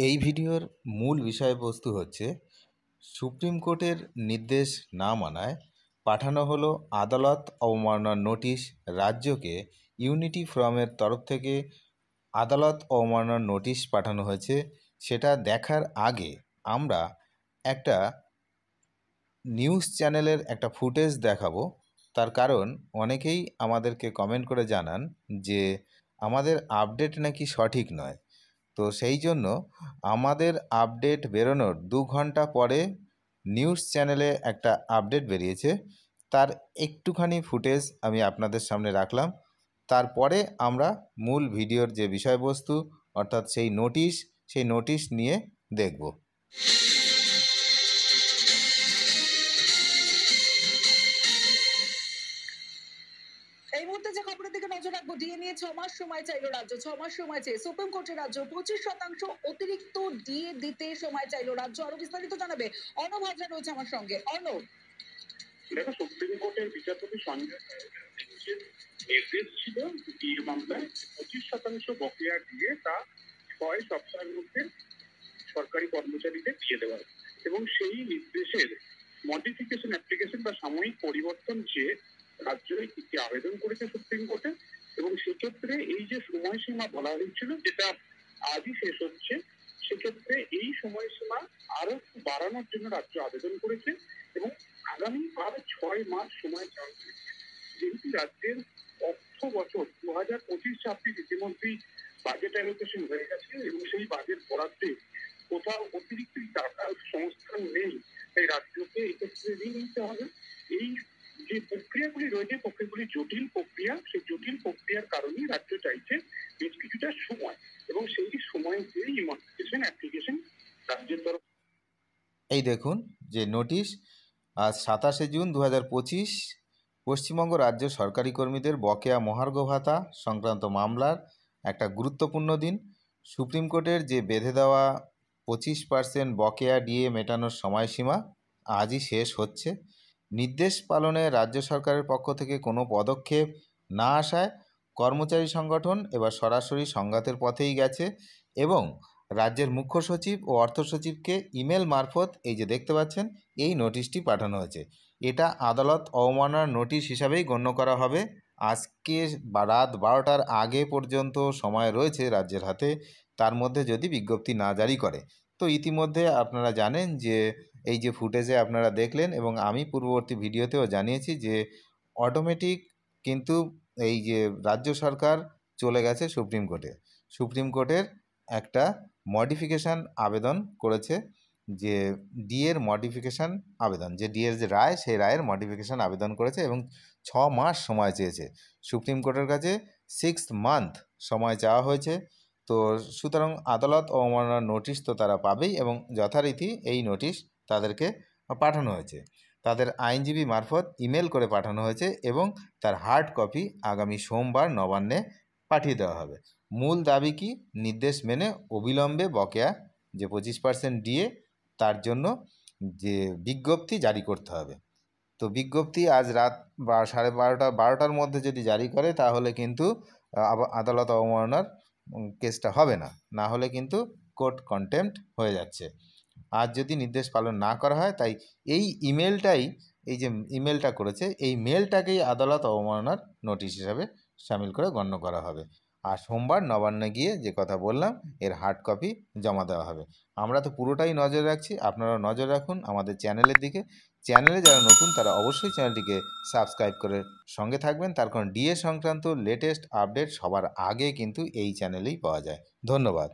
এই ভিডিওর মূল বিষয়বস্তু হচ্ছে সুপ্রিম কোর্টের নির্দেশ না মানায় পাঠানো হলো আদালত অবমাননার নোটিশ রাজ্যকে। ইউনিটি ফোরামের তরফ থেকে আদালত অবমাননার নোটিশ পাঠানো হয়েছে। সেটা দেখার আগে আমরা একটা নিউজ চ্যানেলের একটা ফুটেজ দেখাবো। তার কারণ অনেকেই আমাদেরকে কমেন্ট করে জানান যে আমাদের আপডেট নাকি সঠিক নয়। তো সেই জন্য আমাদের আপডেট বেরোনোর 2 ঘন্টা পরে নিউজ চ্যানেলে একটা আপডেট বেরিয়েছে, তার একটুখানি ফুটেজ আমি আপনাদের সামনে রাখলাম। তারপরে আমরা মূল ভিডিওর যে বিষয়বস্তু অর্থাৎ সেই নোটিশ নিয়ে দেখব। এই মুহূর্তে যে খবরের দিকে নজর রাখবো, ডিএ নিয়ে 6 মাস সময় চাইলো রাজ্য। 6 মাস সময় চেয়ে সুপ্রিম কোর্টের রাজ্য 25% অতিরিক্ত ডিএ দিতে সময় চাইলো রাজ্য। আরো বিস্তারিত জানাবে অর্ণব হাজরা রয়েছে আমার সঙ্গে। অর্ণব, দেখো, সুপ্রিম কোর্টের বিচারপতি সঞ্জয় নির্দেশ ছিল ডিএ মামলায় 25% বকেয়া দিয়ে তা 6 সপ্তাহের মধ্যে সরকারি কর্মচারীদের দিয়ে দেওয়া এবং সেই নির্দেশের মডিফিকেশন অ্যাপ্লিকেশন বা সাময়িক পরিবর্তন চেয়ে রাজ্য একটি আবেদন করেছে সুপ্রিম কোর্টে। এবং সেক্ষেত্রে এই যে সময়সীমা বলা হয়েছিল যেটা আজই শেষ হচ্ছে, সেক্ষেত্রে এই সময়সীমা আরো বাড়ানোর জন্য রাজ্য আবেদন করেছে এবং আগামী আরো 6 মাস সময় চাওয়া হয়েছে। যেহেতু রাজ্যের অর্থ বছর 2025-26 ইতিমধ্যেই বাজেট অ্যালোকেশন হয়ে গেছে এবং সেই বাজেট বরাদ্দে কোথাও অতিরিক্ত টাকার সংস্থান নেই, তাই রাজ্যকে এক্ষেত্রে ঋণ নিতে হবে। এই যে প্রক্রিয়াগুলি রয়েছে, প্রক্রিয়াগুলি জটিল প্রক্রিয়া, সেই জটিল প্রক্রিয়ার কারণেই রাজ্য চাইছে বেশ কিছুটা সময় এবং সেই সময় দিয়েই ইমডিফিকেশন অ্যাপ্লিকেশন রাজ্যের তরফ। এই দেখুন যে নোটিশ, আজ 27শে জুন 2025 পশ্চিমবঙ্গ রাজ্য সরকারি কর্মীদের বকেয়া মহার্ঘ ভাতা সংক্রান্ত মামলার একটা গুরুত্বপূর্ণ দিন। সুপ্রিম কোর্টের যে বেঁধে দেওয়া 25% বকেয়া ডিএ মেটানোর সময়সীমা আজই শেষ হচ্ছে। নির্দেশ পালনে রাজ্য সরকারের পক্ষ থেকে কোনো পদক্ষেপ না আসায় কর্মচারী সংগঠন এবার সরাসরি সংঘাতের পথেই গেছে এবং রাজ্যের মুখ্য সচিব ও অর্থ সচিবকে ইমেল মারফত এই যে দেখতে পাচ্ছেন এই নোটিশটি পাঠানো হয়েছে। এটা আদালত অবমাননার নোটিশ হিসাবেই গণ্য করা হবে। আজকে রাত 12টার আগে পর্যন্ত সময় রয়েছে রাজ্যের হাতে, তার মধ্যে যদি বিজ্ঞপ্তি না জারি করে। তো ইতিমধ্যে আপনারা জানেন যে এই যে ফুটেজে আপনারা দেখলেন এবং আমি পূর্ববর্তী ভিডিওতেও জানিয়েছি যে অটোমেটিক কিন্তু এই যে রাজ্য সরকার চলে গেছে সুপ্রিম কোর্টে। সুপ্রিম কোর্টের একটা মডিফিকেশান আবেদন করেছে, যে ডিএর মডিফিকেশান আবেদন, যে ডিএর যে রায় সেই রায়ের মডিফিকেশান আবেদন করেছে এবং 6 মাস সময় চেয়েছে সুপ্রিম কোর্টের কাছে। 6 মান্থ সময় চাওয়া হয়েছে। তো সুতরাং আদালত অবমাননার নোটিশ তো তারা পাবেই এবং যথারীতি এই নোটিশ তাদেরকে পাঠানো হয়েছে, তাদের আইনজীবী মারফত ইমেল করে পাঠানো হয়েছে এবং তার হার্ড কপি আগামী সোমবার নবান্নে পাঠিয়ে দেওয়া হবে। মূল দাবি কি? নির্দেশ মেনে অবিলম্বে বকেয়া যে 25% ডিএ তার জন্য যে বিজ্ঞপ্তি জারি করতে হবে। তো বিজ্ঞপ্তি আজ রাত 12টার মধ্যে যদি জারি করে তাহলে কিন্তু আদালত অবমাননার কেসটা হবে না, না হলে কিন্তু কোর্ট কন্টেম্প্ট হয়ে যাচ্ছে। আজ যদি নির্দেশ পালন না করা হয়, তাই এই ইমেলটাই, এই যে ইমেলটা করেছে এই মেলটাকেই আদালত অবমাননার নোটিশ হিসাবে সামিল করে গণ্য করা হবে। আর সোমবার নবান্নে গিয়ে যে কথা বললাম এর হার্ড কপি জমা দেওয়া হবে। আমরা তো পুরোটাই নজর রাখছি, আপনারাও নজর রাখুন আমাদের চ্যানেলের দিকে। চ্যানেলে যারা নতুন তারা অবশ্যই চ্যানেলটিকে সাবস্ক্রাইব করে সঙ্গে থাকবেন, তার কারণ ডিএ সংক্রান্ত লেটেস্ট আপডেট সবার আগে কিন্তু এই চ্যানেলেই পাওয়া যায়। ধন্যবাদ।